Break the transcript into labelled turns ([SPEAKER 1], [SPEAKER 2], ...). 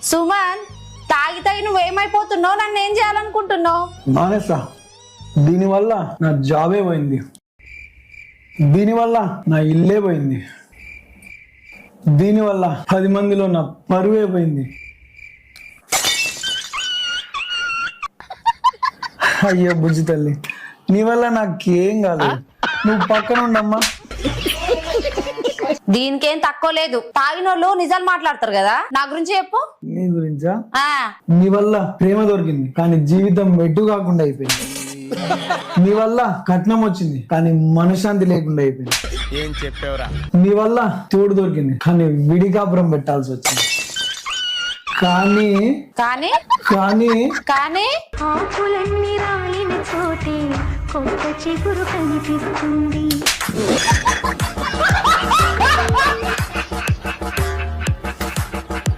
[SPEAKER 1] సుమన్, తాగి తాగి నువ్వేమైపోతున్నావు? నన్ను ఏం చేయాలనుకుంటున్నావు?
[SPEAKER 2] మానేసా. దీనివల్ల నా జాబే పోయింది, దీనివల్ల నా ఇల్లే పోయింది, దీనివల్ల 10 మందిలో నా పరువే పోయింది. అయ్యో బుజ్జి తల్లి, నీ వల్ల నాకేం కాలేదు. నువ్వు పక్కన ఉండమ్మా.
[SPEAKER 1] దీనికేం తక్కువ లేదు. తాగినోళ్ళు నిజాలు మాట్లాడతారు కదా. నా గురించి చెప్పు.
[SPEAKER 2] నీ గురించా? నీ వల్ల ప్రేమ దొరికింది కానీ జీవితం మెట్టు కాకుండా అయిపోయింది. నీ వల్ల కట్నం వచ్చింది కానీ మనశ్శాంతి లేకుండా అయిపోయింది.
[SPEAKER 3] ఏం చెప్పావురా?
[SPEAKER 2] నీ వల్ల తోడు దొరికింది కానీ విడికాపురం పెట్టాల్సి వచ్చింది. కానీ
[SPEAKER 1] కానీ
[SPEAKER 2] కానీ
[SPEAKER 1] కానీ
[SPEAKER 4] ఆకులన్నీ రాలిన చోటే కొత్త చిగురు కనిపిస్తుంది.